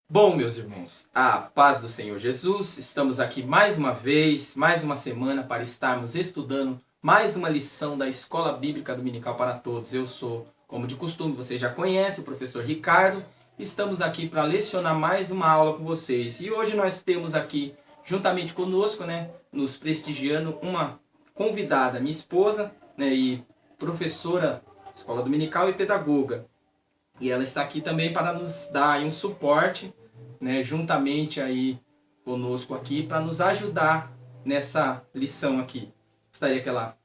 Bom, meus irmãos, a paz do Senhor Jesus, estamos aqui mais uma vez, mais uma semana para estarmos estudando mais uma lição da Escola Bíblica Dominical para Todos. Eu sou, como de costume, você já conhece, o professor Ricardo. Estamos aqui para lecionar mais uma aula com vocês. E hoje nós temos aqui, juntamente conosco, nos prestigiando, uma convidada, minha esposa, e professora de Escola Dominical e pedagoga. E ela está aqui também para nos dar aí um suporte, juntamente aí conosco aqui, para nos ajudar nessa lição aqui. Gostaria que ela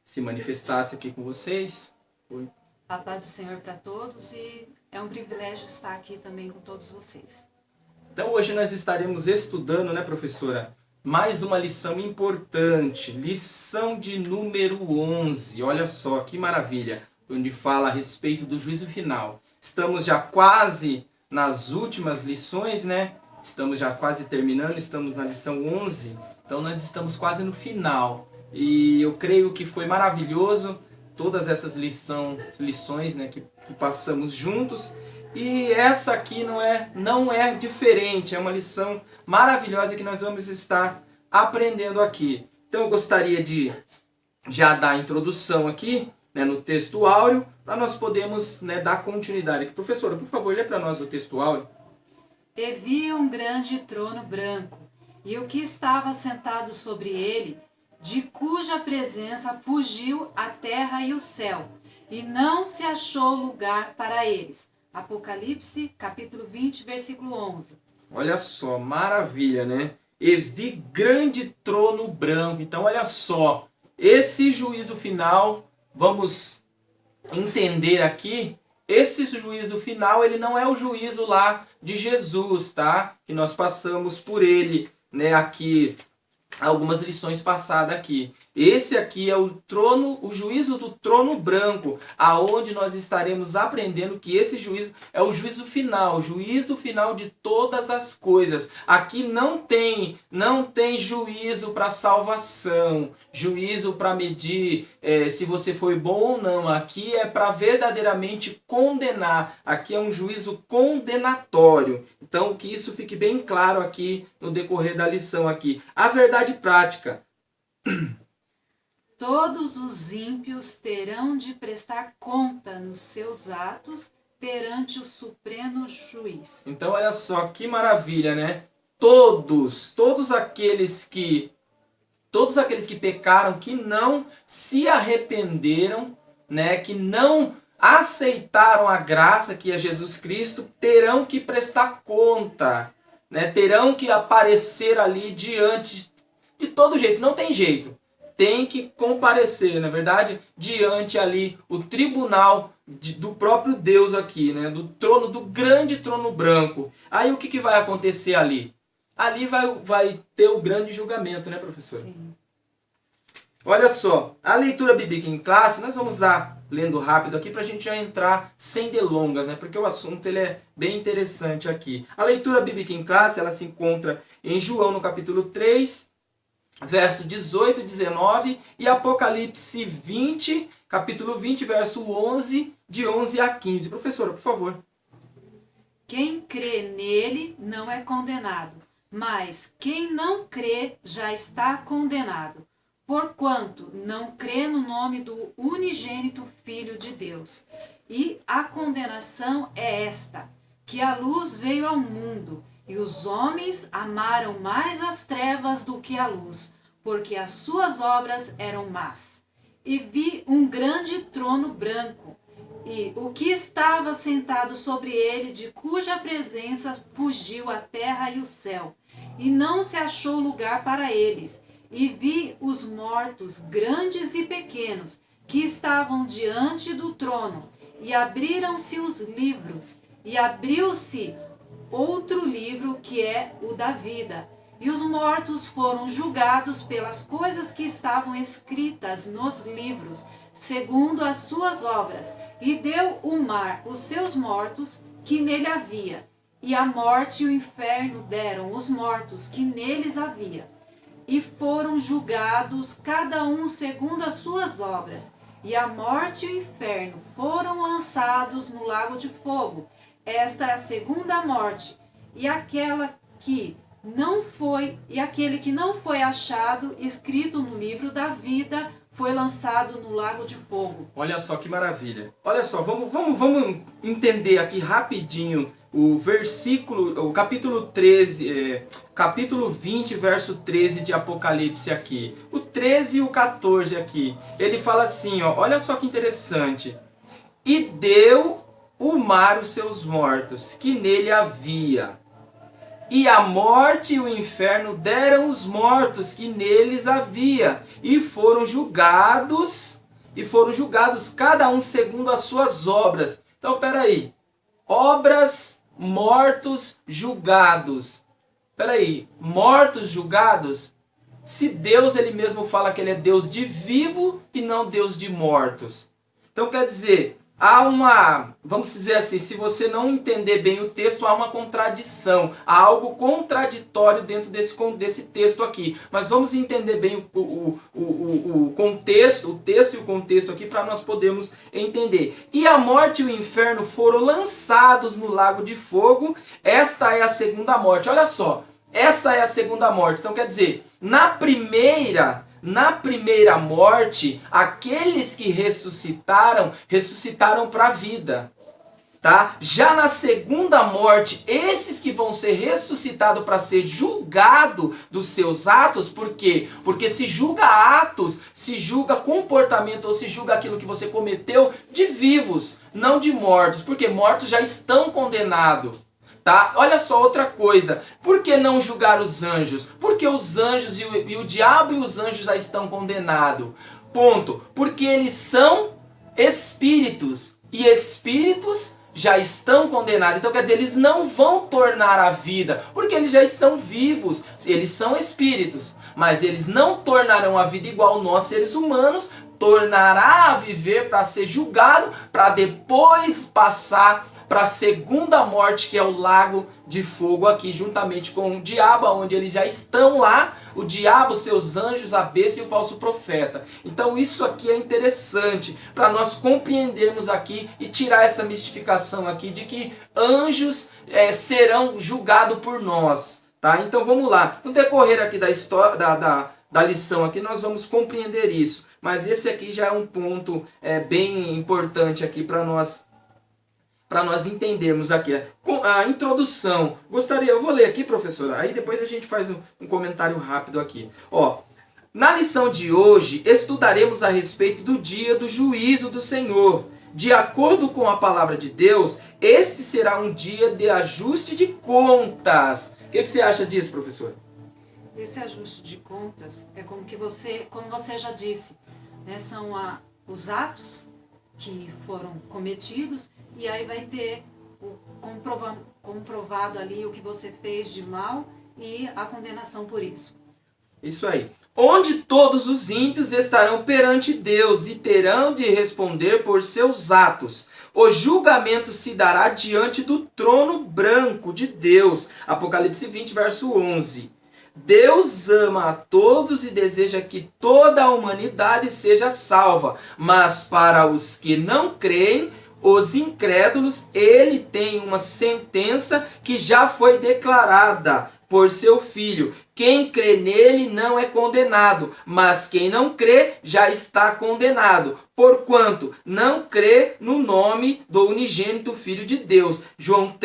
se manifestasse aqui com vocês. A paz do Senhor para todos, e é um privilégio estar aqui também com todos vocês. Então hoje nós estaremos estudando, professora, mais uma lição importante, lição de número 11. Olha só que maravilha, onde fala a respeito do juízo final. Estamos já quase nas últimas lições, Estamos já quase terminando, estamos na lição 11, então nós estamos quase no final. E eu creio que foi maravilhoso todas essas lições que passamos juntos. E essa aqui não é diferente, é uma lição maravilhosa que nós vamos estar aprendendo aqui. Então eu gostaria de já dar a introdução aqui, no texto áureo, para nós podermos dar continuidade aqui. Professora, por favor, lê para nós o texto áureo. E vi um grande trono branco, e o que estava sentado sobre ele, de cuja presença fugiu a terra e o céu, e não se achou lugar para eles. Apocalipse, capítulo 20, versículo 11. Olha só, maravilha, E vi grande trono branco. Então, olha só, esse juízo final, vamos entender aqui, esse juízo final, ele não é o juízo lá de Jesus, tá? Que nós passamos por ele, aqui, algumas lições passadas aqui. Esse aqui é o juízo do trono branco, aonde nós estaremos aprendendo que esse juízo é o juízo final de todas as coisas. Aqui não tem juízo para salvação, juízo para medir se você foi bom ou não. Aqui é para verdadeiramente condenar. Aqui é um juízo condenatório. Então, que isso fique bem claro aqui no decorrer da lição aqui. A verdade prática. Todos os ímpios terão de prestar conta nos seus atos perante o Supremo Juiz. Então, olha só que maravilha, Todos aqueles que pecaram, que não se arrependeram, que não aceitaram a graça que é Jesus Cristo, terão que prestar conta, terão que aparecer ali diante de todo jeito, não tem jeito. Tem que comparecer, na verdade, diante ali o tribunal do próprio Deus aqui, do trono, do grande trono branco. Aí o que vai acontecer ali? Ali vai ter o grande julgamento, professor? Sim. Olha só, a leitura bíblica em classe, nós vamos lendo rápido aqui para a gente já entrar sem delongas, porque o assunto ele é bem interessante aqui. A leitura bíblica em classe, ela se encontra em João no capítulo 3, verso 18 e 19, e Apocalipse 20, capítulo 20, verso 11, de 11 a 15. Professora, por favor. Quem crê nele não é condenado, mas quem não crê já está condenado, porquanto não crê no nome do unigênito Filho de Deus. E a condenação é esta, que a luz veio ao mundo, e os homens amaram mais as trevas do que a luz, porque as suas obras eram más. E vi um grande trono branco, e o que estava sentado sobre ele, de cuja presença fugiu a terra e o céu, e não se achou lugar para eles. E vi os mortos, grandes e pequenos, que estavam diante do trono, e abriram-se os livros, e abriu-se outro livro, que é o da vida. E os mortos foram julgados pelas coisas que estavam escritas nos livros, segundo as suas obras. E deu o mar os seus mortos que nele havia, e a morte e o inferno deram os mortos que neles havia. E foram julgados cada um segundo as suas obras. E a morte e o inferno foram lançados no lago de fogo. Esta é a segunda morte, e aquele que não foi achado escrito no livro da vida foi lançado no lago de fogo. Olha só que maravilha. Olha só, vamos entender aqui rapidinho o capítulo 13, capítulo 20, verso 13 de Apocalipse aqui. O 13 e o 14 aqui. Ele fala assim, ó, olha só que interessante. E deu o mar os seus mortos, que nele havia. E a morte e o inferno deram os mortos que neles havia, e foram julgados, cada um segundo as suas obras. Então, peraí. Obras, mortos, julgados. Peraí, mortos, julgados? Se Deus, ele mesmo fala que ele é Deus de vivo e não Deus de mortos. Então, quer dizer, vamos dizer assim, se você não entender bem o texto, há uma contradição, há algo contraditório dentro desse texto aqui. Mas vamos entender bem o contexto, o texto e o contexto aqui para nós podermos entender. E a morte e o inferno foram lançados no lago de fogo. Esta é a segunda morte. Olha só, essa é a segunda morte. Então quer dizer, na primeira morte, aqueles que ressuscitaram para a vida. Tá? Já na segunda morte, esses que vão ser ressuscitados para ser julgado dos seus atos, por quê? Porque se julga atos, se julga comportamento ou se julga aquilo que você cometeu de vivos, não de mortos, porque mortos já estão condenados. Tá? Olha só outra coisa, por que não julgar os anjos? Porque os anjos e o diabo e os anjos já estão condenados. Ponto. Porque eles são espíritos e espíritos já estão condenados. Então quer dizer, eles não vão tornar a vida, porque eles já estão vivos. Eles são espíritos, mas eles não tornarão a vida igual nós seres humanos, tornará a viver para ser julgado, para depois passar para a segunda morte, que é o lago de fogo aqui, juntamente com o diabo, onde eles já estão lá, o diabo, seus anjos, a besta e o falso profeta. Então isso aqui é interessante, para nós compreendermos aqui e tirar essa mistificação aqui de que anjos serão julgados por nós. Tá? Então vamos lá, no decorrer aqui da história, da lição aqui, nós vamos compreender isso. Mas esse aqui já é um ponto bem importante aqui para nós entendermos aqui a introdução. Eu vou ler aqui, professora, aí depois a gente faz um comentário rápido aqui. Ó, na lição de hoje, estudaremos a respeito do dia do juízo do Senhor. De acordo com a palavra de Deus, este será um dia de ajuste de contas. O que você acha disso, professora? Esse ajuste de contas é como você já disse, né? São os atos que foram cometidos, e aí vai ter comprovado ali o que você fez de mal e a condenação por isso. Isso aí. Onde todos os ímpios estarão perante Deus e terão de responder por seus atos. O julgamento se dará diante do trono branco de Deus. Apocalipse 20, verso 11. Deus ama a todos e deseja que toda a humanidade seja salva, mas para os que não creem, os incrédulos, ele tem uma sentença que já foi declarada por seu Filho. Quem crê nele não é condenado, mas quem não crê já está condenado, porquanto não crê no nome do unigênito Filho de Deus. João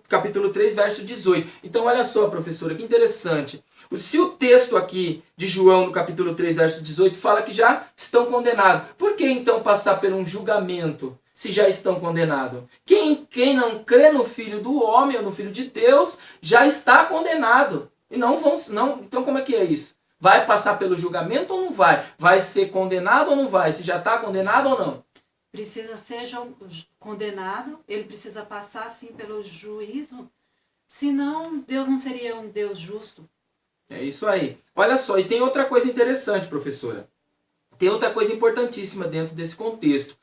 capítulo 3, verso 18. Então olha só, professora, que interessante. Se o texto aqui de João, no capítulo 3, verso 18, fala que já estão condenados, por que então passar por um julgamento se já estão condenados? Quem não crê no Filho do Homem ou no Filho de Deus já está condenado. E então como é que é isso? Vai passar pelo julgamento ou não vai? Vai ser condenado ou não vai? Se já está condenado ou não? Precisa ser condenado, ele precisa passar sim pelo juízo, senão Deus não seria um Deus justo. É isso aí. Olha só, e tem outra coisa interessante, professora. Tem outra coisa importantíssima dentro desse contexto.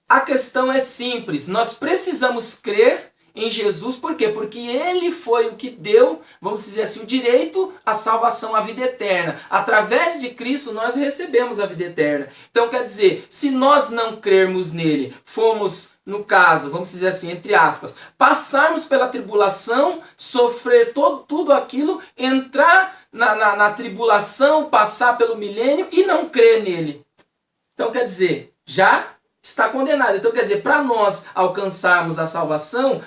A questão é simples. Nós precisamos crer em Jesus. Por quê? Porque ele foi o que deu, vamos dizer assim, o direito à salvação, à vida eterna. Através de Cristo nós recebemos a vida eterna. Então quer dizer, se nós não crermos nele, fomos, no caso, vamos dizer assim, entre aspas, passarmos pela tribulação, sofrer tudo aquilo, entrar na tribulação, passar pelo milênio e não crer nele. Então quer dizer, já está condenado. Então quer dizer, para nós alcançarmos a salvação,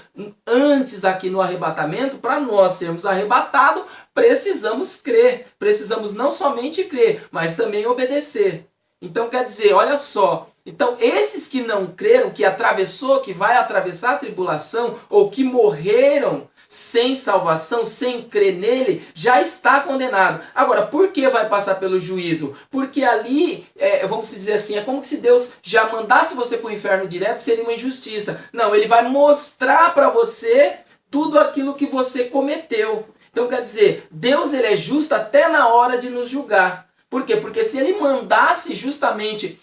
antes aqui no arrebatamento, para nós sermos arrebatados, precisamos crer. Precisamos não somente crer, mas também obedecer. Então quer dizer, olha só, então esses que não creram, que vai atravessar a tribulação, ou que morreram sem salvação, sem crer nele, já está condenado. Agora, por que vai passar pelo juízo? Porque ali, vamos dizer assim, é como se Deus já mandasse você para o inferno direto, seria uma injustiça. Não, ele vai mostrar para você tudo aquilo que você cometeu. Então quer dizer, Deus ele é justo até na hora de nos julgar. Por quê? Porque se ele mandasse justamente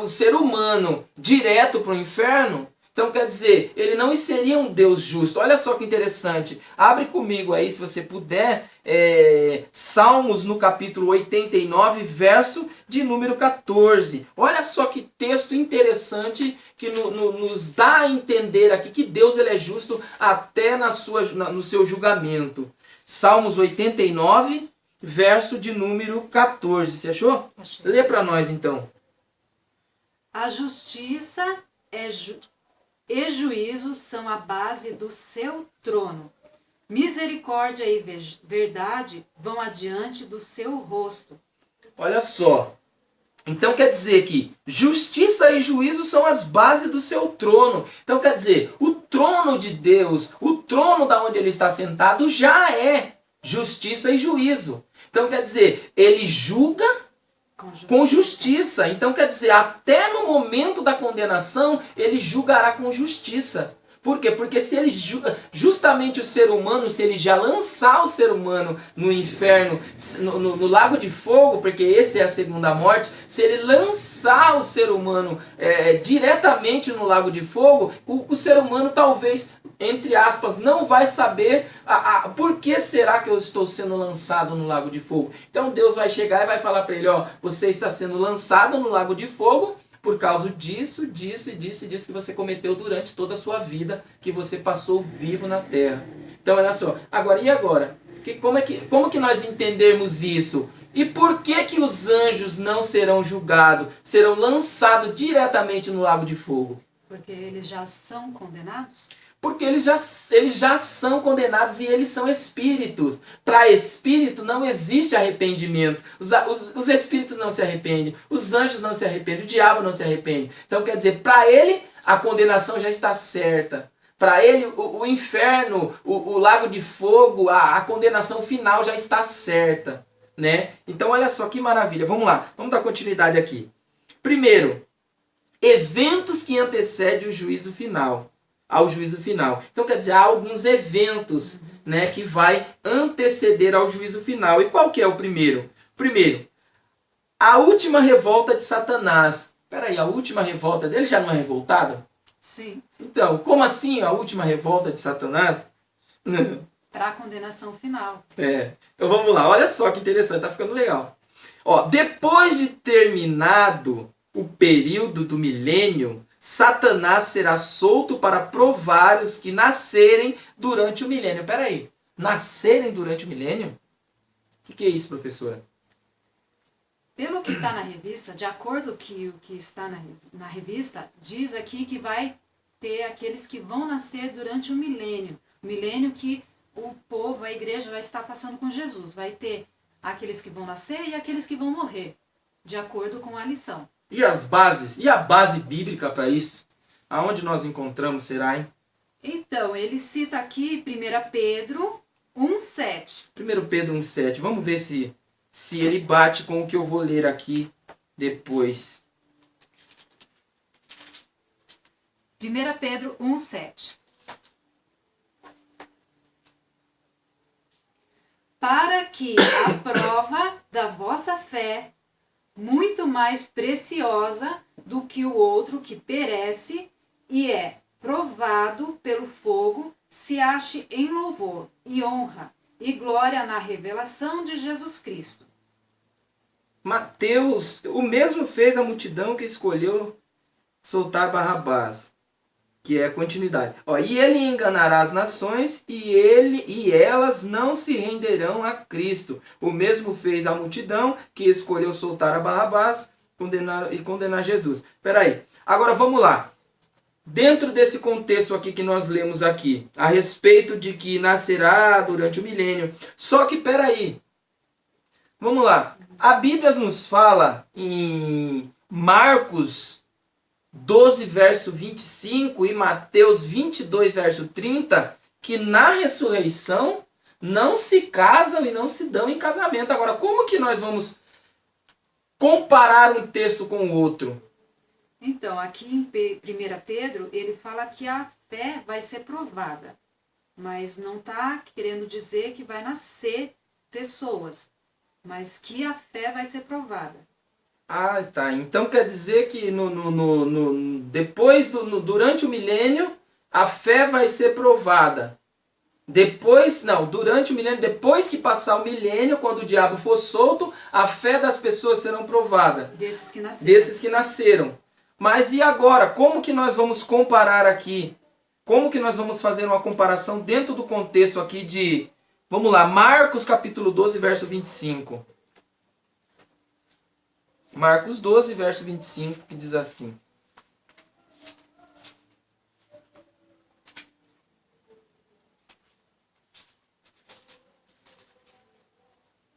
o ser humano direto para o inferno, então quer dizer, ele não seria um Deus justo. Olha só que interessante. Abre comigo aí, se você puder, Salmos no capítulo 89, verso de número 14. Olha só que texto interessante que nos dá a entender aqui que Deus ele é justo até no seu julgamento. Salmos 89, verso de número 14. Você achou? Achei. Lê para nós então. A justiça e juízo são a base do seu trono. Misericórdia e verdade vão adiante do seu rosto. Olha só. Então quer dizer que justiça e juízo são as bases do seu trono. Então quer dizer, o trono de Deus, o trono da onde ele está sentado já é justiça e juízo. Então quer dizer, ele julga com justiça. Então quer dizer, até no momento da condenação, ele julgará com justiça. Por quê? Porque se ele justamente o ser humano, se ele já lançar o ser humano no inferno, no lago de fogo, porque esse é a segunda morte, se ele lançar o ser humano diretamente no lago de fogo, o ser humano talvez, entre aspas, não vai saber por que será que eu estou sendo lançado no lago de fogo. Então Deus vai chegar e vai falar para ele, ó, você está sendo lançado no lago de fogo por causa disso que você cometeu durante toda a sua vida, que você passou vivo na terra. Então olha só, agora e agora? Como que nós entendemos isso? E por que os anjos não serão julgados, serão lançados diretamente no lago de fogo? Porque eles já são condenados? Porque eles já são condenados e eles são espíritos. Para espírito não existe arrependimento. Os espíritos não se arrependem, os anjos não se arrependem, o diabo não se arrepende. Então quer dizer, para ele a condenação já está certa. Para ele o inferno, o lago de fogo, a condenação final já está certa. Né? Então olha só que maravilha. Vamos lá, vamos dar continuidade aqui. Primeiro, eventos que antecedem o juízo final. Ao juízo final. Então quer dizer, há alguns eventos, né, que vai anteceder ao juízo final. E qual que é o primeiro? Primeiro, a última revolta de Satanás. Peraí, a última revolta dele já não é revoltada? Sim. Então, como assim a última revolta de Satanás? Para a condenação final. Então vamos lá, olha só que interessante, tá ficando legal. Ó, depois de terminado o período do milênio, Satanás será solto para provar os que nascerem durante o milênio. Peraí, nascerem durante o milênio? O que é isso, professora? Pelo que está na revista, de acordo com o que está na revista, diz aqui que vai ter aqueles que vão nascer durante o milênio. O milênio que o povo, a igreja, vai estar passando com Jesus. Vai ter aqueles que vão nascer e aqueles que vão morrer, de acordo com a lição. E as bases? E a base bíblica para isso? Aonde nós encontramos, será, hein? Então, ele cita aqui 1 Pedro 1,7. 1 Pedro 1,7. Vamos ver se ele bate com o que eu vou ler aqui depois. 1 Pedro 1,7. Para que a prova da vossa fé, muito mais preciosa do que o outro que perece e é provado pelo fogo, se ache em louvor e honra e glória na revelação de Jesus Cristo. Mateus, o mesmo fez a multidão que escolheu soltar Barrabás, que é a continuidade. Ó, e ele enganará as nações e elas não se renderão a Cristo. O mesmo fez a multidão que escolheu soltar a Barrabás condenar Jesus. Espera aí. Agora vamos lá. Dentro desse contexto aqui que nós lemos aqui, a respeito de que nascerá durante o milênio. Só que, peraí. Vamos lá. A Bíblia nos fala em Marcos 12, verso 25 e Mateus 22, verso 30, que na ressurreição não se casam e não se dão em casamento. Agora, como que nós vamos comparar um texto com o outro? Então, aqui em 1 Pedro, ele fala que a fé vai ser provada, mas não está querendo dizer que vai nascer pessoas, mas que a fé vai ser provada. Ah, tá. Então quer dizer que durante o milênio, a fé vai ser provada. Durante o milênio, depois que passar o milênio, quando o diabo for solto, a fé das pessoas serão provada. Desses que nasceram. Mas e agora? Como que nós vamos comparar aqui? Como que nós vamos fazer uma comparação dentro do contexto aqui de... Vamos lá, Marcos capítulo 12, verso 25. Marcos 12, verso 25, que diz assim.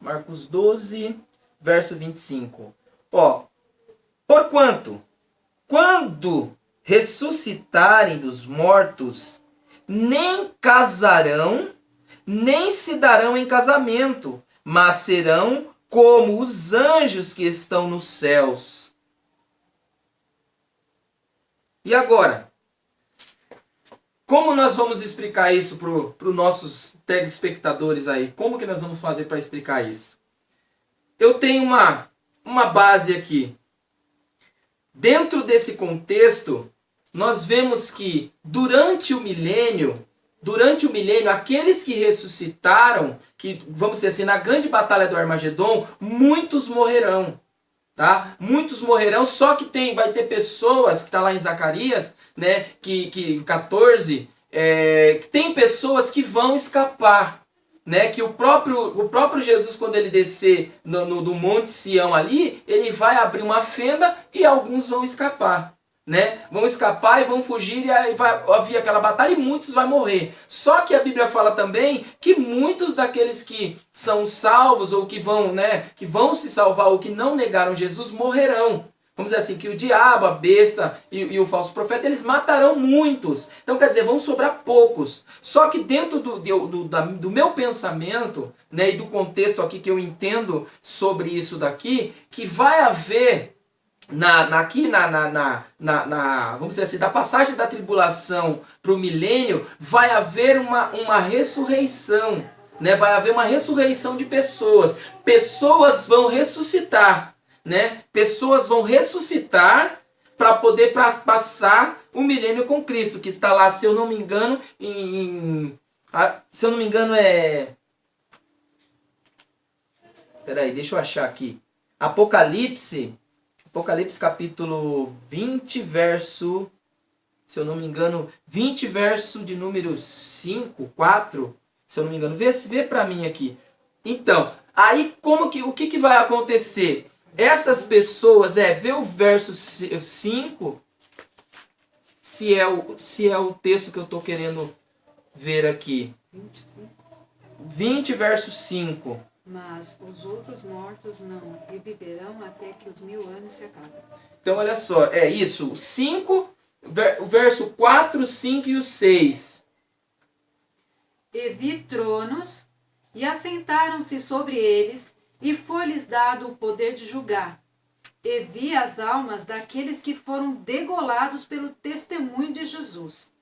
Marcos 12, verso 25. Ó, porquanto, quando ressuscitarem dos mortos, nem casarão, nem se darão em casamento, mas serão como os anjos que estão nos céus. E agora? Como nós vamos explicar isso para os nossos telespectadores aí? Como que nós vamos fazer para explicar isso? Eu tenho uma base aqui. Dentro desse contexto, nós vemos que durante o milênio, aqueles que ressuscitaram, que vamos dizer assim, na grande batalha do Armagedon, muitos morrerão, tá? Muitos morrerão, só que vai ter pessoas, que está lá em Zacarias, né, que 14, tem pessoas que vão escapar, né, que o próprio Jesus, quando ele descer no Monte Sião ali, ele vai abrir uma fenda e alguns vão escapar. Né? Vão escapar e vão fugir e aí vai haver aquela batalha e muitos vão morrer. Só que a Bíblia fala também que muitos daqueles que são salvos ou que vão se salvar ou que não negaram Jesus morrerão. Vamos dizer assim, que o diabo, a besta e o falso profeta, eles matarão muitos. Então quer dizer, vão sobrar poucos. Só que dentro do meu pensamento, né, e do contexto aqui que eu entendo sobre isso daqui, que vai haver vamos dizer assim, da passagem da tribulação para o milênio, vai haver uma ressurreição, né? Vai haver uma ressurreição de pessoas. Pessoas vão ressuscitar, né? Pessoas vão ressuscitar para poder passar o milênio com Cristo, que está lá, se eu não me engano, Peraí, deixa eu achar aqui. Apocalipse capítulo 20, verso, se eu não me engano, 20, verso de número 5, 4, se eu não me engano. Vê para mim aqui. Então, aí o que vai acontecer? Essas pessoas, vê o verso 5, se é o texto que eu estou querendo ver aqui. 20, verso 5. Mas os outros mortos não reviverão até que os 1000 anos se acabem. Então, olha só, é isso. 5, o verso 4, 5 e o 6. E vi tronos, e assentaram-se sobre eles, e foi-lhes dado o poder de julgar. E vi as almas daqueles que foram degolados pelo testemunho de Jesus,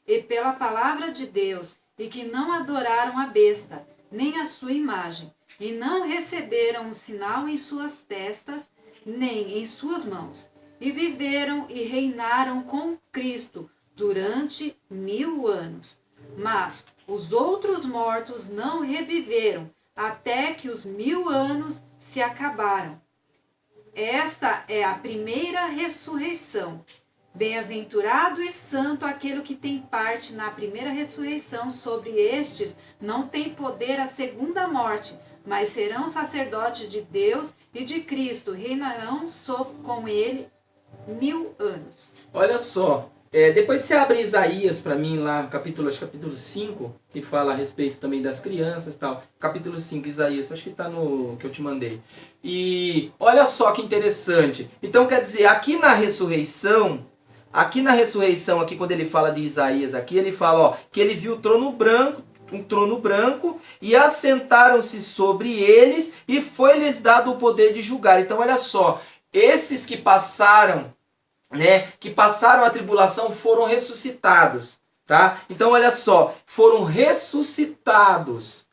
e pela palavra de Deus, e que não adoraram a besta, nem a sua imagem, e não receberam um sinal em suas testas, nem em suas mãos. E viveram e reinaram com Cristo durante 1000 anos. Mas os outros mortos não reviveram, até que os 1000 anos se acabaram. Esta é a primeira ressurreição. Bem-aventurado e santo aquele que tem parte na primeira ressurreição. Sobre estes não tem poder a segunda morte, mas serão sacerdotes de Deus e de Cristo, reinarão com ele 1000 anos. Olha só, depois você abre Isaías para mim lá, capítulo 5, que fala a respeito também das crianças e tal. Capítulo 5, Isaías, acho que está no que eu te mandei. E olha só que interessante. Então quer dizer, aqui na ressurreição, aqui quando ele fala de Isaías, aqui ele fala, ó, que ele viu um trono branco, e assentaram-se sobre eles, e foi-lhes dado o poder de julgar. Então olha só, esses que passaram a tribulação foram ressuscitados, tá? Então olha só, foram ressuscitados.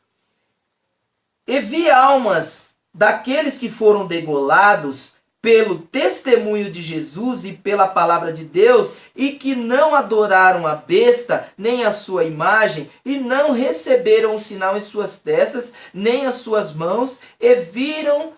E vi almas daqueles que foram degolados pelo testemunho de Jesus e pela palavra de Deus, e que não adoraram a besta, nem a sua imagem, e não receberam o sinal em suas testas, nem as suas mãos, e viveram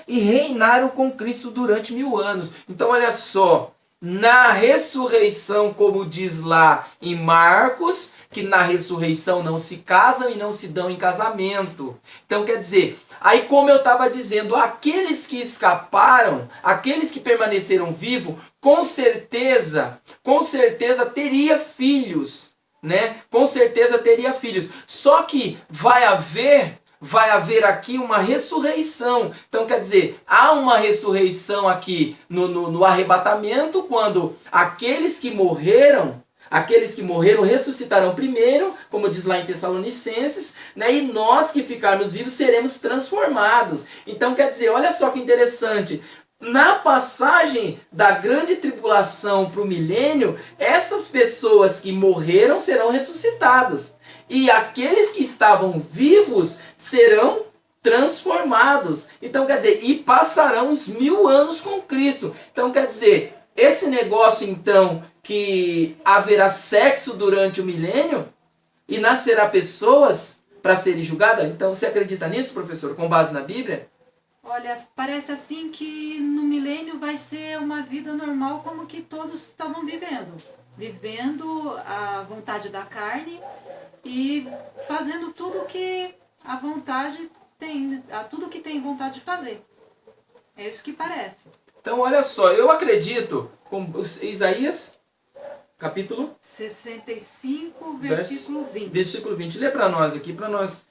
e reinaram com Cristo durante 1000 anos. Então olha só, na ressurreição, como diz lá em Marcos, que na ressurreição não se casam e não se dão em casamento. Então quer dizer, aí como eu estava dizendo, aqueles que escaparam, aqueles que permaneceram vivos, com certeza teria filhos, né? Com certeza teria filhos. Só que vai haver aqui uma ressurreição. Então quer dizer, há uma ressurreição aqui no arrebatamento, quando aqueles que morreram ressuscitarão primeiro, como diz lá em Tessalonicenses, né? E nós que ficarmos vivos seremos transformados. Então quer dizer, olha só que interessante, na passagem da grande tribulação para o milênio, essas pessoas que morreram serão ressuscitados. E aqueles que estavam vivos serão transformados. Então quer dizer, e passarão os 1000 anos com Cristo. Então quer dizer, esse negócio então que haverá sexo durante o milênio e nascerá pessoas para serem julgadas. Então você acredita nisso, professor, com base na Bíblia? Olha, parece assim que no milênio vai ser uma vida normal como que todos estavam vivendo. Vivendo a vontade da carne e fazendo tudo que a vontade tem, tudo que tem vontade de fazer. É isso que parece. Então olha só, eu acredito, com Isaías, capítulo 65, versículo 20. Versículo 20. Lê para nós aqui, para nós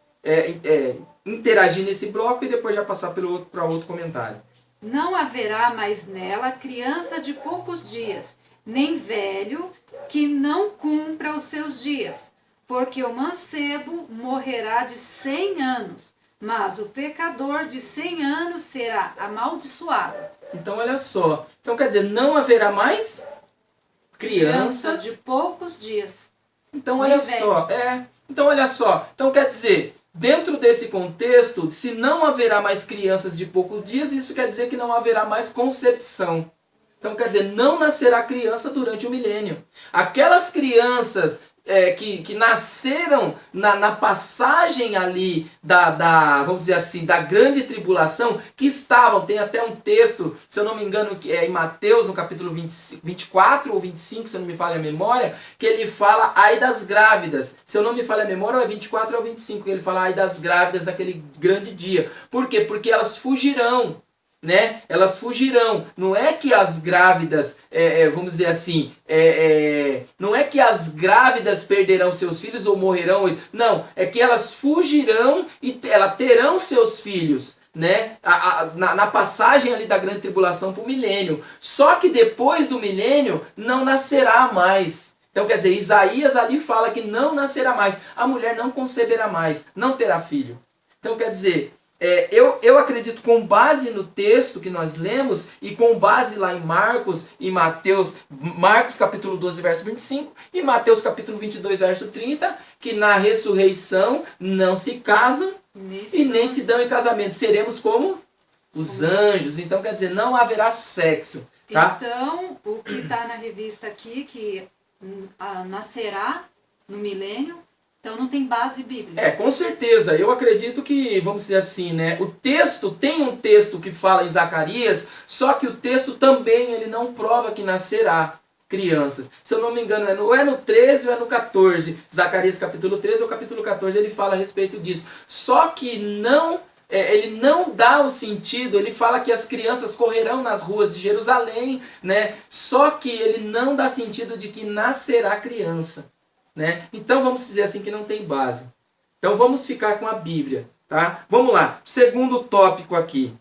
interagir nesse bloco e depois já passar para outro comentário. Não haverá mais nela criança de poucos dias, nem velho que não cumpra os seus dias, porque o mancebo morrerá de 100 anos, mas o pecador de 100 anos será amaldiçoado. Então olha só, então quer dizer, não haverá mais Criança de poucos dias. Então olha só, então quer dizer, dentro desse contexto, se não haverá mais crianças de poucos dias, isso quer dizer que não haverá mais concepção. Então quer dizer, não nascerá criança durante o milênio. Aquelas crianças que nasceram na passagem ali vamos dizer assim, da grande tribulação, que estavam, tem até um texto, se eu não me engano, que é em Mateus, no capítulo 24 ou 25, se eu não me falha a memória, que ele fala ai das grávidas. Se eu não me falha a memória, é 24 ou 25, que ele fala ai das grávidas naquele grande dia. Por quê? Porque elas fugirão. Né? Elas fugirão. Não é que as grávidas, vamos dizer assim, não é que as grávidas perderão seus filhos ou morrerão. Não, é que elas fugirão e elas terão seus filhos, né? Na passagem ali da grande tribulação para o milênio. Só que depois do milênio não nascerá mais. Então quer dizer, Isaías ali fala que não nascerá mais. A mulher não conceberá mais, não terá filho. Então quer dizer, eu acredito, com base no texto que nós lemos e com base lá em Marcos e Mateus, Marcos capítulo 12, verso 25 e Mateus capítulo 22, verso 30, que na ressurreição não se casam e nem se dão em casamento. Seremos como os anjos. Então quer dizer, não haverá sexo. Tá? Então, o que está na revista aqui, que nascerá no milênio, então não tem base bíblica. Com certeza. Eu acredito que, vamos dizer assim, né? O texto, tem um texto que fala em Zacarias, só que o texto também ele não prova que nascerá crianças. Se eu não me engano, ou é no 13 ou é no 14. Zacarias capítulo 13 ou capítulo 14, ele fala a respeito disso. Só que não... ele não dá o sentido, ele fala que as crianças correrão nas ruas de Jerusalém, né? Só que ele não dá sentido de que nascerá criança, né? Então vamos dizer assim que não tem base. Então vamos ficar com a Bíblia, tá? Vamos lá, segundo tópico aqui.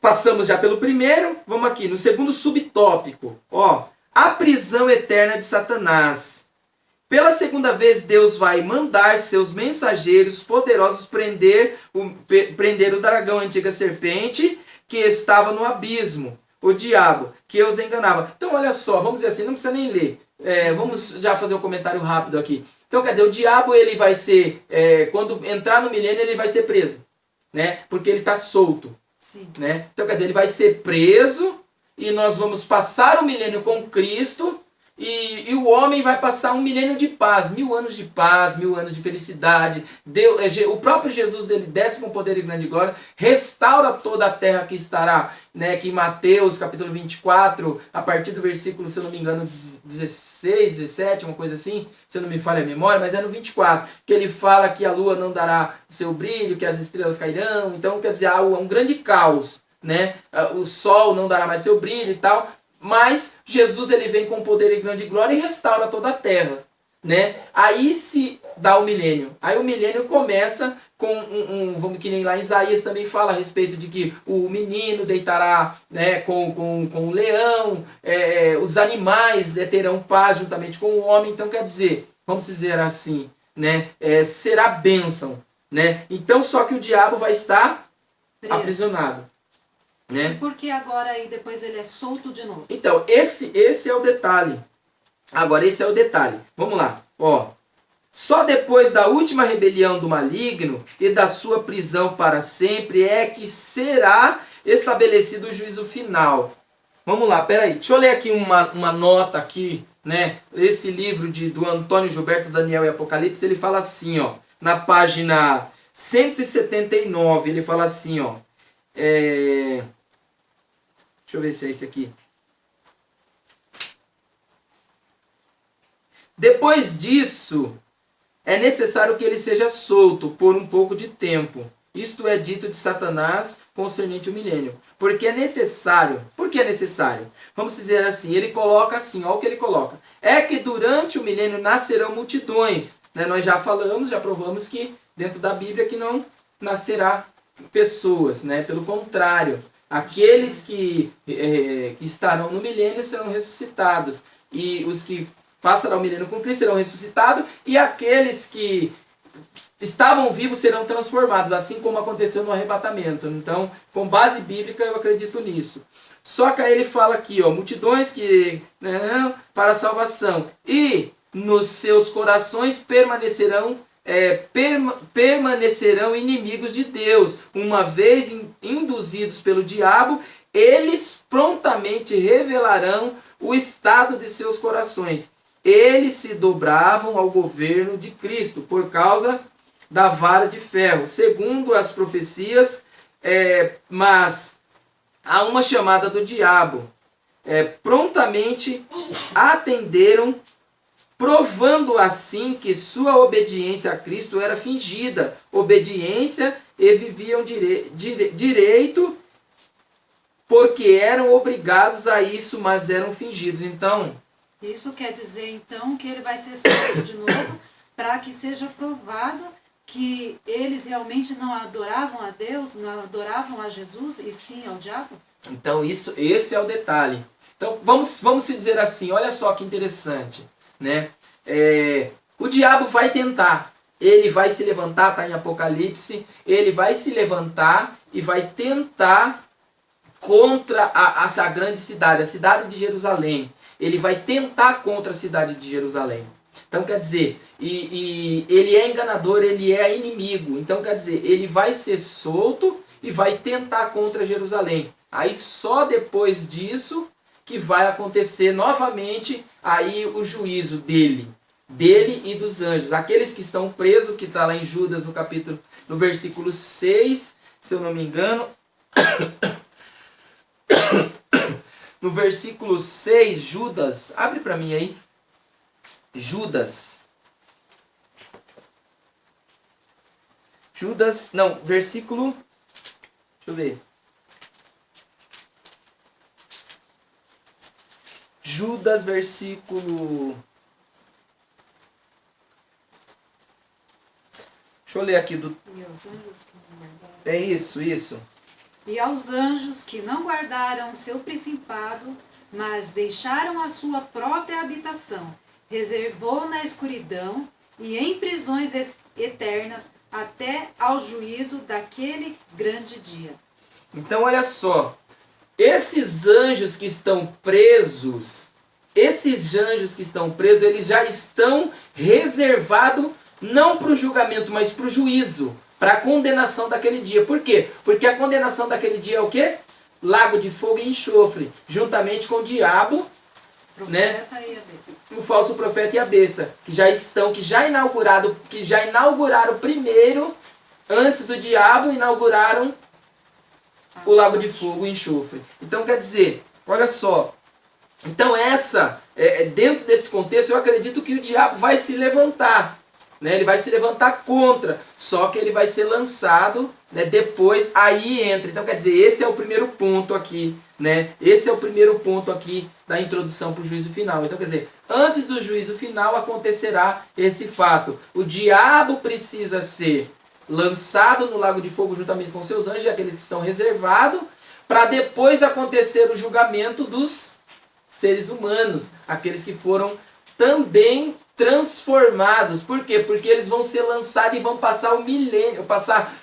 Passamos já pelo primeiro, vamos aqui no segundo subtópico. Ó, a prisão eterna de Satanás. Pela segunda vez, Deus vai mandar seus mensageiros poderosos prender o dragão, a antiga serpente, que estava no abismo, o diabo, que os enganava. Então, olha só, vamos dizer assim, não precisa nem ler. Vamos já fazer um comentário rápido aqui. Então, quer dizer, o diabo, ele vai ser, quando entrar no milênio, ele vai ser preso, né? Porque ele está solto. Sim. Né? Então, quer dizer, ele vai ser preso e nós vamos passar o milênio com Cristo. E o homem vai passar um milênio de paz, 1000 anos de paz, 1000 anos de felicidade. O próprio Jesus dele desce com poder e grande glória, restaura toda a terra que estará, né, que em Mateus capítulo 24, a partir do versículo, se eu não me engano, 16, 17, uma coisa assim, se eu não me falha a memória, mas é no 24, que ele fala que a lua não dará o seu brilho, que as estrelas cairão. Então, quer dizer, há um grande caos, né? O sol não dará mais seu brilho e tal. Mas Jesus ele vem com poder e grande glória e restaura toda a terra, né? Aí se dá o milênio. Aí o milênio começa com vamos que nem lá em Isaías também fala a respeito de que o menino deitará, né, com o leão, os animais, né, terão paz juntamente com o homem. Então quer dizer, vamos dizer assim, né, será bênção, né? Então só que o diabo vai estar aprisionado. Né? Porque agora aí depois ele é solto de novo. Então, esse é o detalhe. Agora, esse é o detalhe. Vamos lá. Ó, só depois da última rebelião do maligno e da sua prisão para sempre é que será estabelecido o juízo final. Vamos lá, peraí. Deixa eu ler aqui uma nota aqui, né? Esse livro do Antônio Gilberto, Daniel e Apocalipse, ele fala assim, ó. Na página 179, ele fala assim, ó. Deixa eu ver se é esse aqui. Depois disso, é necessário que ele seja solto por um pouco de tempo. Isto é dito de Satanás concernente o milênio. Porque é necessário. Por que é necessário? Vamos dizer assim, ele coloca assim, olha o que ele coloca. É que durante o milênio nascerão multidões. Né? Nós já falamos, já provamos que dentro da Bíblia que não nascerá pessoas, né? Pelo contrário. Aqueles que estarão no milênio serão ressuscitados. E os que passarão o milênio com Cristo serão ressuscitados. E aqueles que estavam vivos serão transformados, assim como aconteceu no arrebatamento. Então, com base bíblica, eu acredito nisso. Só que aí ele fala aqui, ó, multidões que para a salvação. E nos seus corações permanecerão inimigos de Deus. Uma vez induzidos pelo diabo, eles prontamente revelarão o estado de seus corações. Eles se dobravam ao governo de Cristo por causa da vara de ferro, segundo as profecias, mas a uma chamada do diabo. Prontamente atenderam, provando assim que sua obediência a Cristo era fingida, obediência, e viviam direito, porque eram obrigados a isso, mas eram fingidos. Então, isso quer dizer então que ele vai ser solto de novo, para que seja provado que eles realmente não adoravam a Deus, não adoravam a Jesus, e sim ao diabo? Então esse é o detalhe. Então vamos se dizer assim, olha só que interessante. Né? O diabo vai tentar, ele vai se levantar, está em Apocalipse, ele vai se levantar e vai tentar contra essa grande cidade, a cidade de Jerusalém. Ele vai tentar contra a cidade de Jerusalém. Então quer dizer, e ele é enganador, ele é inimigo. Então quer dizer, ele vai ser solto e vai tentar contra Jerusalém. Aí só depois disso que vai acontecer novamente aí o juízo dele e dos anjos. Aqueles que estão presos, que está lá em Judas no versículo 6, se eu não me engano. No versículo 6, Judas, abre para mim aí. Judas, não, versículo, deixa eu ver. Judas, versículo, deixa eu ler aqui do... E aos anjos que não guardaram. É isso. E aos anjos que não guardaram seu principado, mas deixaram a sua própria habitação, reservou na escuridão e em prisões eternas até ao juízo daquele grande dia. Então olha só, esses anjos que estão presos, eles já estão reservados não para o julgamento, mas para o juízo, para a condenação daquele dia. Por quê? Porque a condenação daquele dia é o quê? Lago de fogo e enxofre, juntamente com o diabo, né? E a besta. O falso profeta e a besta, que já inauguraram primeiro, antes do diabo, inauguraram o lago de fogo e enxofre. Então quer dizer, olha só, então dentro desse contexto eu acredito que o diabo vai se levantar, né? Ele vai se levantar contra, só que ele vai ser lançado, né? Depois aí entra. Então quer dizer, esse é o primeiro ponto aqui, né? Esse é o primeiro ponto aqui da introdução para o juízo final. Então quer dizer, antes do juízo final acontecerá esse fato. O diabo precisa ser lançado no lago de fogo juntamente com seus anjos, aqueles que estão reservados, para depois acontecer o julgamento dos seres humanos, aqueles que foram também transformados. Por quê? Porque eles vão ser lançados e vão passar o milênio,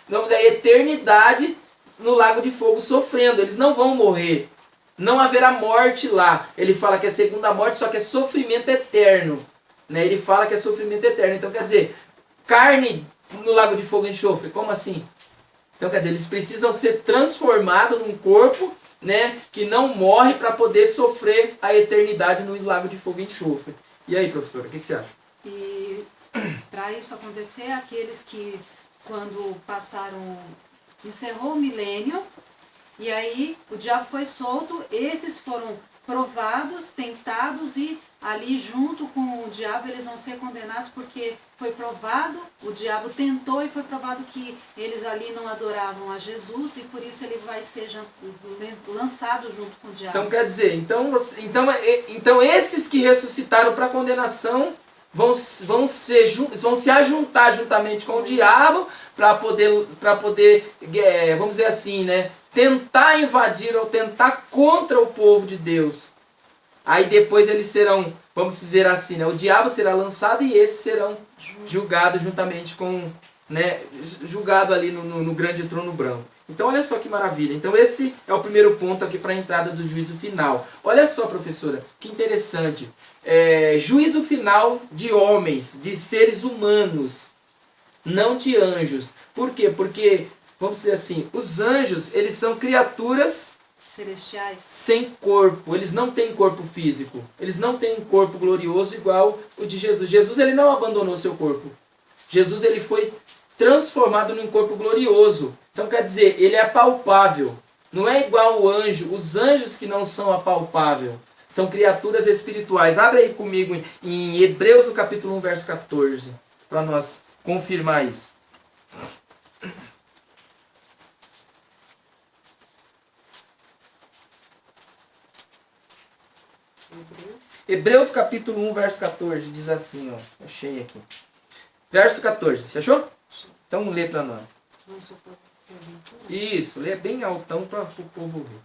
vamos dizer, a eternidade no lago de fogo sofrendo. Eles não vão morrer. Não haverá morte lá. Ele fala que é segunda morte, só que é sofrimento eterno. Né? Ele fala que é sofrimento eterno. Então quer dizer, carne no lago de fogo e enxofre. Como assim? Então quer dizer, eles precisam ser transformados num corpo, né, que não morre para poder sofrer a eternidade no lago de fogo e enxofre. E aí, professora, o que você acha? E para isso acontecer, aqueles que quando encerrou o milênio, e aí o diabo foi solto, esses foram provados, tentados, e ali junto com o diabo eles vão ser condenados porque foi provado, o diabo tentou e foi provado que eles ali não adoravam a Jesus, e por isso ele vai ser lançado junto com o diabo. Então quer dizer, então esses que ressuscitaram para condenação vão se ajuntar juntamente com o diabo para poder, vamos dizer assim, né, tentar invadir ou tentar contra o povo de Deus. Aí depois eles serão, vamos dizer assim, né, o diabo será lançado e esses serão julgados juntamente com, né, julgado ali no grande trono branco. Então olha só que maravilha. Então esse é o primeiro ponto aqui para a entrada do juízo final. Olha só, professora, que interessante. Juízo final de homens, de seres humanos, não de anjos. Por quê? Porque, vamos dizer assim, os anjos, eles são criaturas celestiais, sem corpo. Eles não têm corpo físico. Eles não têm um corpo glorioso igual o de Jesus. Jesus, ele não abandonou seu corpo. Jesus, ele foi transformado num corpo glorioso. Então quer dizer, ele é apalpável. Não é igual o anjo. Os anjos que não são apalpáveis. São criaturas espirituais. Abre aí comigo em Hebreus no capítulo 1, verso 14. Para nós confirmar isso. Hebreus capítulo 1, verso 14. Diz assim, ó. Achei aqui. Verso 14. Você achou? Então lê para nós. Isso, lê bem altão para o povo ver.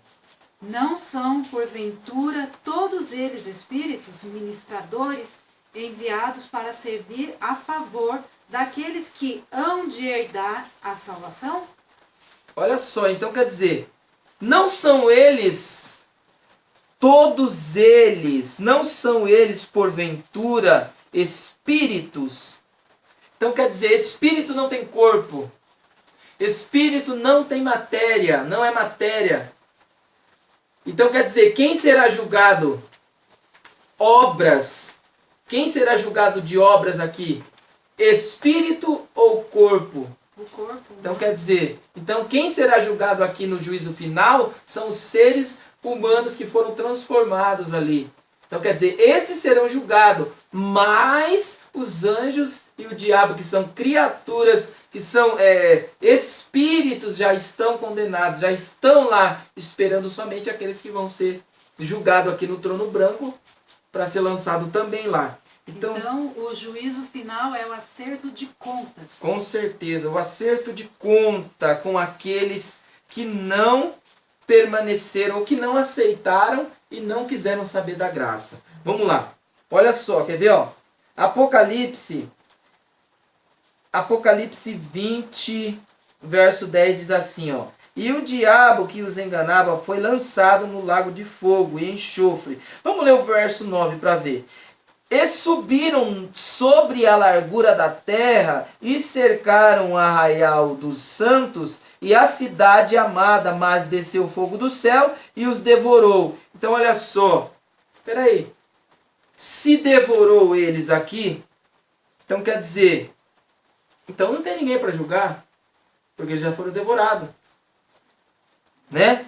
Não são, porventura, todos eles espíritos ministradores enviados para servir a favor daqueles que hão de herdar a salvação? Olha só, então quer dizer, não são eles, todos eles, não são eles, porventura, espíritos. Então quer dizer, espírito não tem corpo. Espírito não tem matéria, não é matéria. Então quer dizer, quem será julgado? Obras. Quem será julgado de obras aqui? Espírito ou corpo? O corpo. Então quer dizer, então quem será julgado aqui no juízo final são os seres humanos que foram transformados ali. Então quer dizer, esses serão julgados, mas os anjos e o diabo, que são criaturas, que são espíritos, já estão condenados, já estão lá esperando somente aqueles que vão ser julgados aqui no trono branco para ser lançado também lá. Então, o juízo final é o acerto de contas. Com certeza, o acerto de conta com aqueles que não permaneceram, ou que não aceitaram e não quiseram saber da graça. Vamos lá. Olha só, quer ver, ó? Apocalipse 20, verso 10 diz assim, ó: e o diabo que os enganava foi lançado no lago de fogo e enxofre. Vamos ler o verso 9 para ver. E subiram sobre a largura da terra e cercaram o arraial dos santos e a cidade amada, mas desceu fogo do céu e os devorou. Então olha só, peraí, se devorou eles aqui, então quer dizer, então não tem ninguém para julgar, porque eles já foram devorados, né?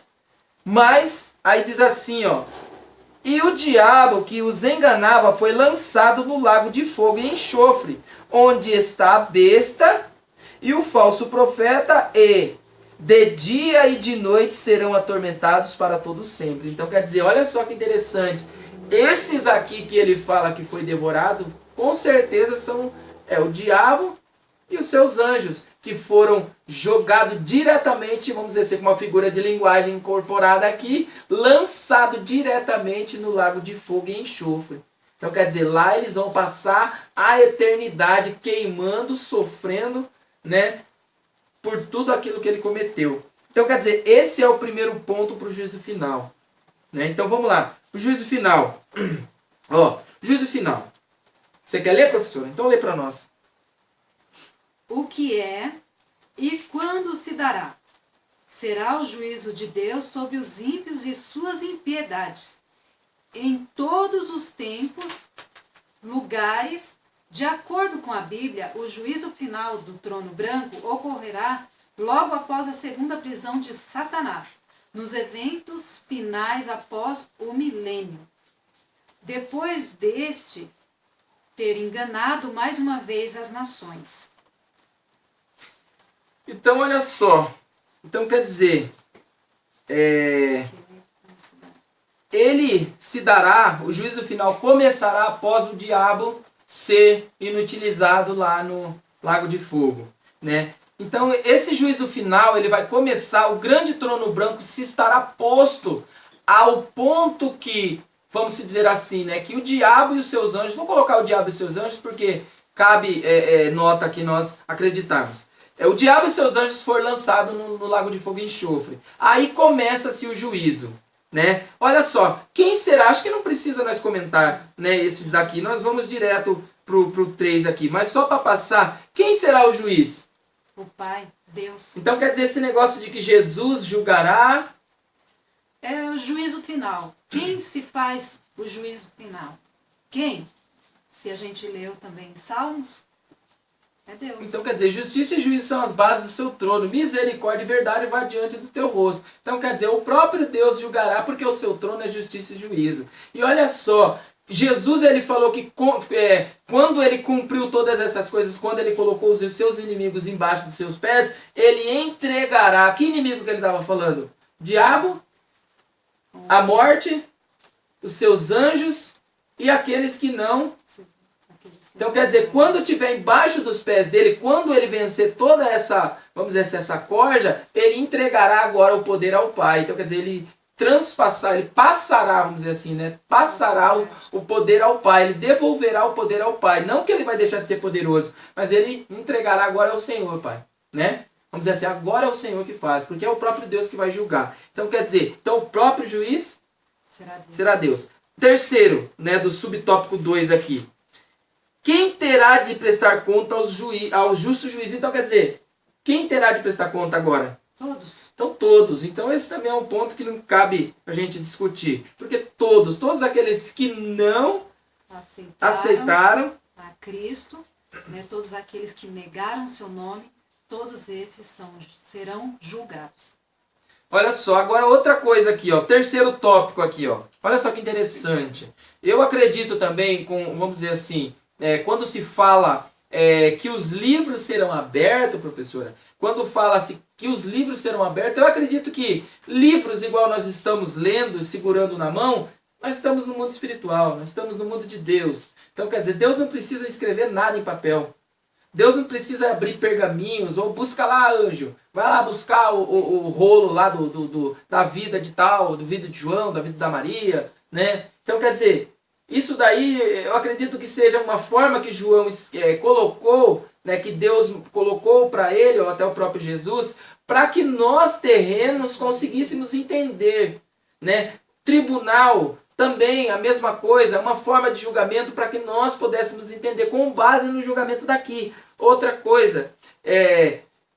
Mas aí diz assim, ó: e o diabo que os enganava foi lançado no lago de fogo e enxofre, onde está a besta e o falso profeta, e de dia e de noite serão atormentados para todo sempre. Então quer dizer, olha só que interessante, esses aqui que ele fala que foi devorado, com certeza são o diabo e os seus anjos, que foram jogados diretamente, vamos dizer assim, com uma figura de linguagem incorporada aqui, lançado diretamente no lago de fogo e enxofre. Então quer dizer, lá eles vão passar a eternidade queimando, sofrendo, né, por tudo aquilo que ele cometeu. Então quer dizer, esse é o primeiro ponto para o juízo final, né? Então vamos lá, o juízo final. Ó, juízo final. Você quer ler, professor? Então lê para nós. O que é e quando se dará? Será o juízo de Deus sobre os ímpios e suas impiedades. Em todos os tempos, lugares, de acordo com a Bíblia, o juízo final do trono branco ocorrerá logo após a segunda prisão de Satanás, nos eventos finais após o milênio. Depois deste ter enganado mais uma vez as nações. Então, olha só. Então, quer dizer, ele se dará, o juízo final começará após o diabo ser inutilizado lá no lago de fogo, né? Então, esse juízo final, ele vai começar, o grande trono branco se estará posto ao ponto que, vamos dizer assim, né, que o diabo e os seus anjos, vou colocar o diabo e seus anjos porque cabe nota que nós acreditarmos. O diabo e seus anjos foram lançados no lago de fogo e enxofre. Aí começa-se o juízo, né? Olha só, quem será? Acho que não precisa nós comentar, né, esses daqui. Nós vamos direto pro 3 aqui. Mas só para passar, quem será o juiz? O Pai, Deus. Então quer dizer, esse negócio de que Jesus julgará... É o juízo final. Quem se faz o juízo final? Quem? Se a gente leu também em Salmos... É Deus. Então quer dizer, justiça e juízo são as bases do seu trono, misericórdia e verdade vai diante do teu rosto. Então quer dizer, o próprio Deus julgará porque o seu trono é justiça e juízo. E olha só, Jesus ele falou que quando ele cumpriu todas essas coisas, quando ele colocou os seus inimigos embaixo dos seus pés, ele entregará. Que inimigo que ele estava falando? Diabo, a morte, os seus anjos e aqueles que não... Então quer dizer, quando estiver embaixo dos pés dele, quando ele vencer toda essa, vamos dizer assim, essa corja, ele entregará agora o poder ao Pai. Então quer dizer, ele passará, vamos dizer assim, né? Passará o poder ao Pai, ele devolverá o poder ao Pai. Não que ele vai deixar de ser poderoso, mas ele entregará agora ao Senhor, Pai, né? Vamos dizer assim, agora é o Senhor que faz, porque é o próprio Deus que vai julgar. Então quer dizer, então o próprio juiz será Deus. Terceiro, né, do subtópico 2 aqui. Quem terá de prestar conta ao justo juiz? Então quer dizer, Quem terá de prestar conta agora? Todos. Então todos. Então esse também é um ponto que não cabe a gente discutir. Porque todos aqueles que não aceitaram a Cristo, né, todos aqueles que negaram seu nome, todos esses serão julgados. Olha só, agora outra coisa aqui, ó, terceiro tópico aqui, ó. Olha só que interessante. Eu acredito também, vamos dizer assim, quando se fala que os livros serão abertos, professora, quando fala-se que os livros serão abertos, eu acredito que livros igual nós estamos lendo, segurando na mão, nós estamos no mundo espiritual, nós estamos no mundo de Deus. Então, quer dizer, Deus não precisa escrever nada em papel. Deus não precisa abrir pergaminhos, ou busca lá, anjo, vai lá buscar o rolo lá da vida de tal, da vida de João, da vida da Maria, né? Então, quer dizer, isso daí eu acredito que seja uma forma que João colocou, né, que Deus colocou para ele, ou até o próprio Jesus, para que nós terrenos conseguíssemos entender, né? Tribunal também a mesma coisa, uma forma de julgamento para que nós pudéssemos entender com base no julgamento daqui. Outra coisa,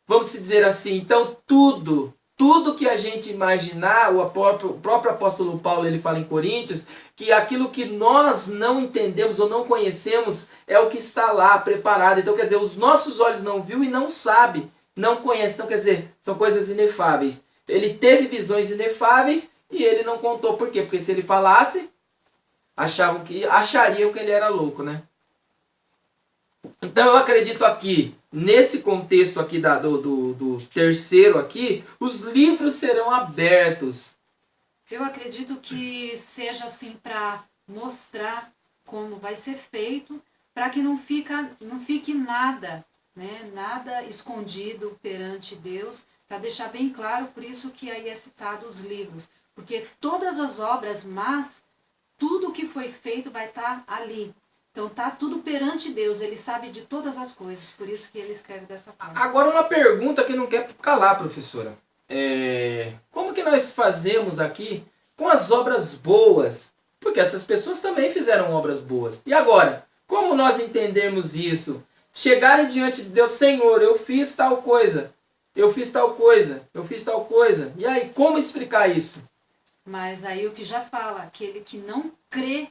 vamos dizer assim, então tudo que a gente imaginar, o próprio apóstolo Paulo ele fala em Coríntios, que aquilo que nós não entendemos ou não conhecemos é o que está lá preparado. Então quer dizer, os nossos olhos não viu e não sabe, não conhece. Então quer dizer, são coisas inefáveis. Ele teve visões inefáveis e ele não contou. Por quê? Porque se ele falasse, achariam que ele era louco, né? Então eu acredito aqui, nesse contexto aqui do terceiro aqui, os livros serão abertos. Eu acredito que seja assim para mostrar como vai ser feito, para que não fique nada, né, nada escondido perante Deus, para deixar bem claro, por isso que aí é citado os livros. Porque todas as obras, mas tudo que foi feito vai estar ali. Então tá tudo perante Deus, ele sabe de todas as coisas, por isso que ele escreve dessa forma. Agora uma pergunta que não quer calar, professora. Como que nós fazemos aqui com as obras boas? Porque essas pessoas também fizeram obras boas. E agora, como nós entendemos isso? Chegarem diante de Deus, Senhor, eu fiz tal coisa, eu fiz tal coisa, eu fiz tal coisa. E aí, como explicar isso? Mas aí o que já fala, aquele que não crê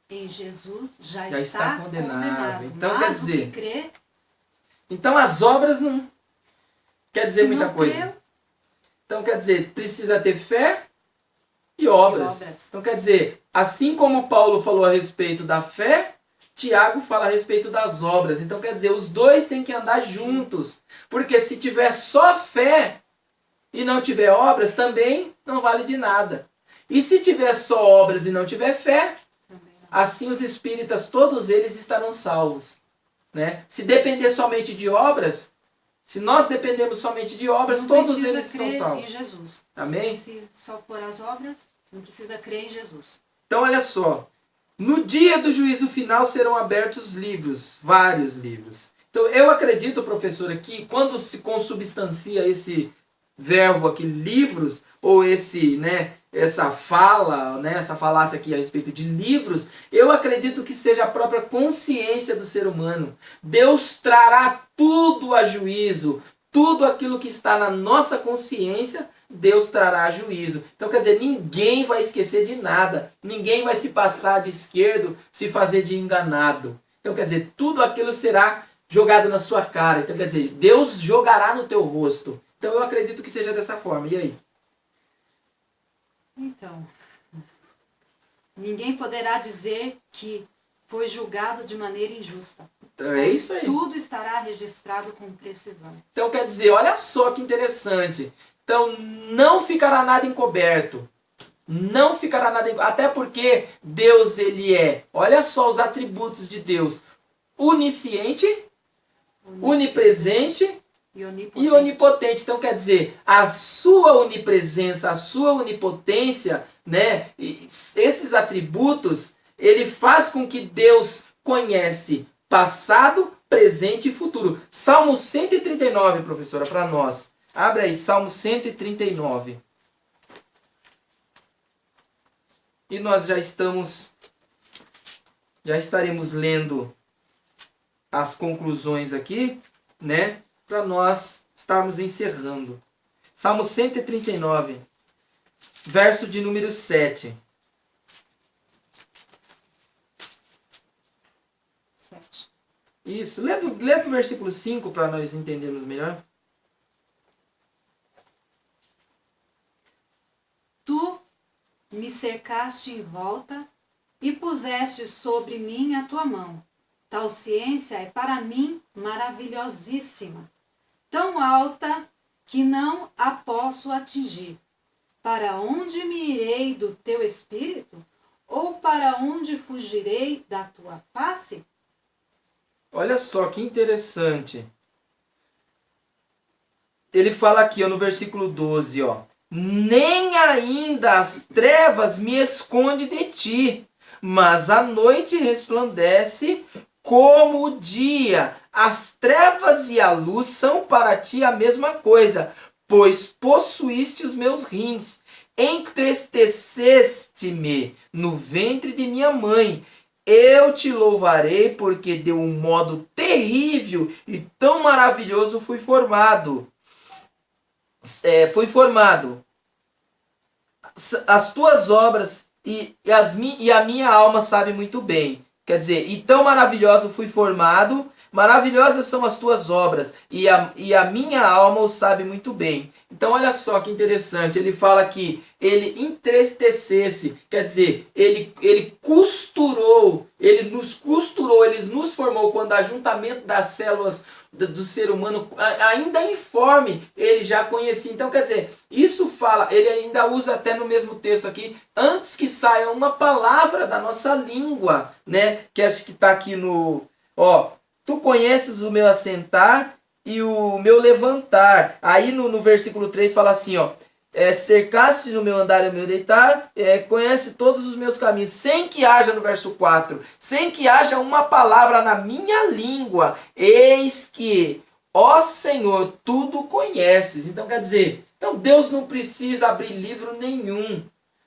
em Jesus já está condenado. Então, mas quer dizer, o que crê, então as obras não quer dizer muita coisa. Creu, então quer dizer, precisa ter fé e obras. Então quer dizer, assim como Paulo falou a respeito da fé, Tiago fala a respeito das obras. Então quer dizer, os dois têm que andar juntos. Porque se tiver só fé e não tiver obras, também não vale de nada. E se tiver só obras e não tiver fé, assim os espíritas, todos eles estarão salvos. Né? Se depender somente de obras, se nós dependemos somente de obras, não todos eles estão salvos. Em Jesus. Amém? Se só for as obras, não precisa crer em Jesus. Então olha só, no dia do juízo final serão abertos livros, vários livros. Então eu acredito, professora, que quando se consubstancia esse verbo aqui, livros, ou essa fala, né, essa falácia aqui a respeito de livros, eu acredito que seja a própria consciência do ser humano. Deus trará tudo a juízo, tudo aquilo que está na nossa consciência, Deus trará a juízo. Então quer dizer, ninguém vai esquecer de nada, ninguém vai se passar de esquerdo, se fazer de enganado. Então quer dizer, tudo aquilo será jogado na sua cara. Então quer dizer, Deus jogará no teu rosto. Então eu acredito que seja dessa forma. E aí? Então, ninguém poderá dizer que foi julgado de maneira injusta. É isso aí. Tudo estará registrado com precisão. Então quer dizer, olha só que interessante. Então não ficará nada encoberto. Não ficará nada encoberto. Até porque Deus, ele olha só os atributos de Deus. Onisciente, onipresente e onipotente. Então quer dizer, a sua onipresença, a sua onipotência, né, esses atributos, ele faz com que Deus conhece passado, presente e futuro. Salmo 139, professora, para nós. Abre aí, Salmo 139. E nós já estaremos lendo as conclusões aqui, né? Para nós estarmos encerrando. Salmo 139, verso de número 7. 7. Isso, lê do versículo 5 para nós entendermos melhor. Tu me cercaste em volta e puseste sobre mim a tua mão. Tal ciência é para mim maravilhosíssima, tão alta que não a posso atingir. Para onde me irei do teu espírito? Ou para onde fugirei da tua face? Olha só que interessante. Ele fala aqui, ó, no versículo 12, ó. Nem ainda as trevas me esconde de ti, mas a noite resplandece como o dia. As trevas e a luz são para ti a mesma coisa, pois possuíste os meus rins. Entristeceste-me no ventre de minha mãe. Eu te louvarei, porque de um modo terrível e tão maravilhoso fui formado. As tuas obras e a minha alma sabe muito bem. Quer dizer, e tão maravilhoso fui formado, maravilhosas são as tuas obras, e a minha alma o sabe muito bem. Então olha só que interessante, ele fala que ele entristecesse, quer dizer, ele costurou, ele nos formou quando o ajuntamento das células do ser humano, ainda informe, ele já conhecia. Então quer dizer, isso fala, ele ainda usa até no mesmo texto aqui, antes que saia uma palavra da nossa língua, né? Que acho que está aqui no... Ó, tu conheces o meu assentar e o meu levantar. Aí no versículo 3 fala assim, ó. Cercaste no meu andar e no meu deitar, conhece todos os meus caminhos, sem que haja, no verso 4, sem que haja uma palavra na minha língua, eis que, ó Senhor, tudo conheces. Então quer dizer, então Deus não precisa abrir livro nenhum,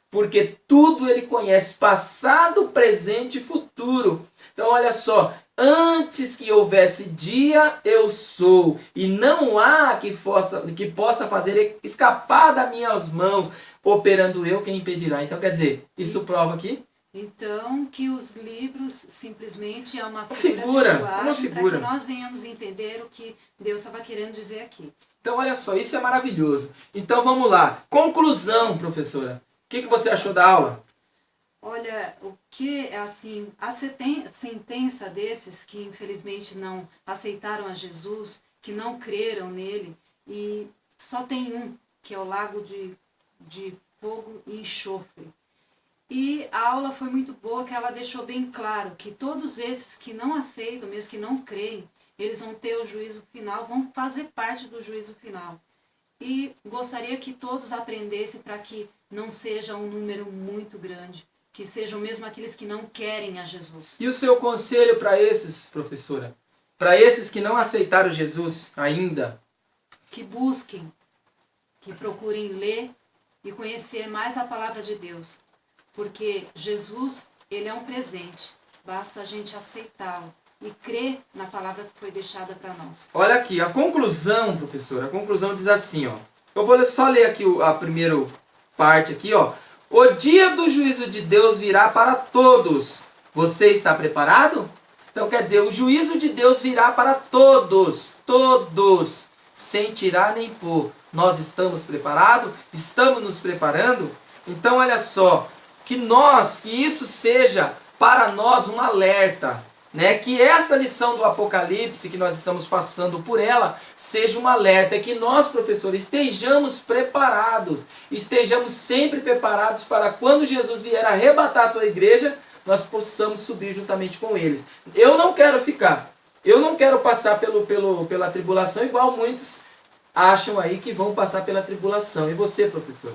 porque tudo ele conhece, passado, presente e futuro. Então olha só, antes que houvesse dia, eu sou, e não há que possa fazer escapar das minhas mãos, operando eu, quem impedirá. Então quer dizer, isso prova aqui? Então, que os livros simplesmente é uma figura de linguagem para que nós venhamos entender o que Deus estava querendo dizer aqui. Então olha só, isso é maravilhoso. Então vamos lá, conclusão, professora. O que você achou da aula? Olha, o que, assim, a sentença desses que infelizmente não aceitaram a Jesus, que não creram nele, e só tem um, que é o lago de fogo e enxofre. E a aula foi muito boa, que ela deixou bem claro que todos esses que não aceitam, mesmo que não creem, eles vão ter o juízo final, vão fazer parte do juízo final. E gostaria que todos aprendessem para que não seja um número muito grande, que sejam mesmo aqueles que não querem a Jesus. E o seu conselho para esses, professora? Para esses que não aceitaram Jesus ainda? Que busquem, que procurem ler e conhecer mais a palavra de Deus. Porque Jesus, ele é um presente. Basta a gente aceitá-lo e crer na palavra que foi deixada para nós. Olha aqui, a conclusão, professora, a conclusão diz assim, ó. Eu vou só ler aqui a primeira parte aqui, ó. O dia do juízo de Deus virá para todos. Você está preparado? Então quer dizer, o juízo de Deus virá para todos, todos, sem tirar nem pôr. Nós estamos preparados? Estamos nos preparando? Então olha só, que isso seja para nós um alerta, né? Que essa lição do Apocalipse que nós estamos passando por ela seja um alerta, e que nós, professores, estejamos preparados, estejamos sempre preparados para quando Jesus vier arrebatar a tua igreja, nós possamos subir juntamente com eles. Eu não quero passar pela tribulação igual muitos acham aí que vão passar pela tribulação. E você, professor?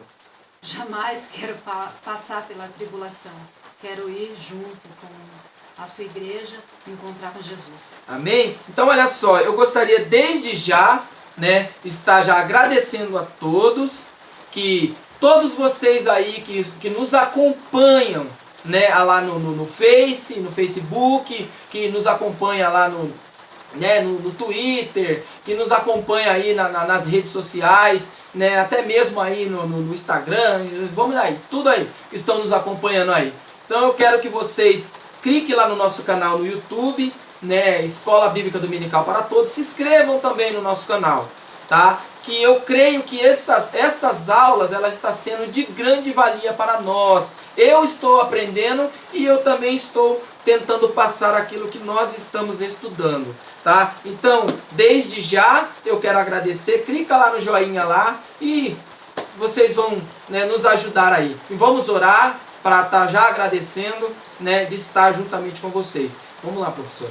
Jamais quero passar pela tribulação. Quero ir junto com a sua igreja, encontrar com Jesus. Amém? Então olha só, eu gostaria desde já, né, estar já agradecendo a todos, que todos vocês aí que nos acompanham, né, lá no Facebook, que nos acompanha lá né, no Twitter, que nos acompanha aí nas redes sociais, né, até mesmo aí no Instagram, vamos aí, tudo aí, que estão nos acompanhando aí. Então eu quero que vocês cliquem lá no nosso canal no YouTube, né, Escola Bíblica Dominical para Todos, se inscrevam também no nosso canal, tá? Que eu creio que essas aulas, elas estão sendo de grande valia para nós. Eu estou aprendendo e eu também estou tentando passar aquilo que nós estamos estudando, tá? Então, desde já, eu quero agradecer, clica lá no joinha lá e vocês vão, né, nos ajudar aí. E vamos orar para estar já agradecendo, né, de estar juntamente com vocês. Vamos lá, professor.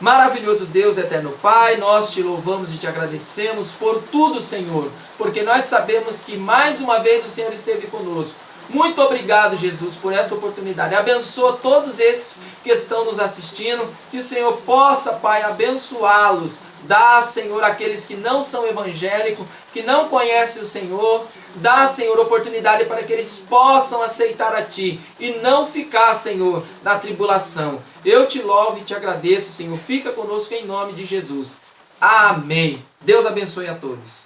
Maravilhoso Deus, eterno Pai, nós te louvamos e te agradecemos por tudo, Senhor, porque nós sabemos que mais uma vez o Senhor esteve conosco. Muito obrigado, Jesus, por essa oportunidade. Abençoa todos esses que estão nos assistindo, que o Senhor possa, Pai, abençoá-los. Dá, Senhor, aqueles que não são evangélicos, que não conhecem o Senhor. Dá, Senhor, oportunidade para que eles possam aceitar a Ti e não ficar, Senhor, na tribulação. Eu te louvo e te agradeço, Senhor. Fica conosco em nome de Jesus. Amém. Deus abençoe a todos.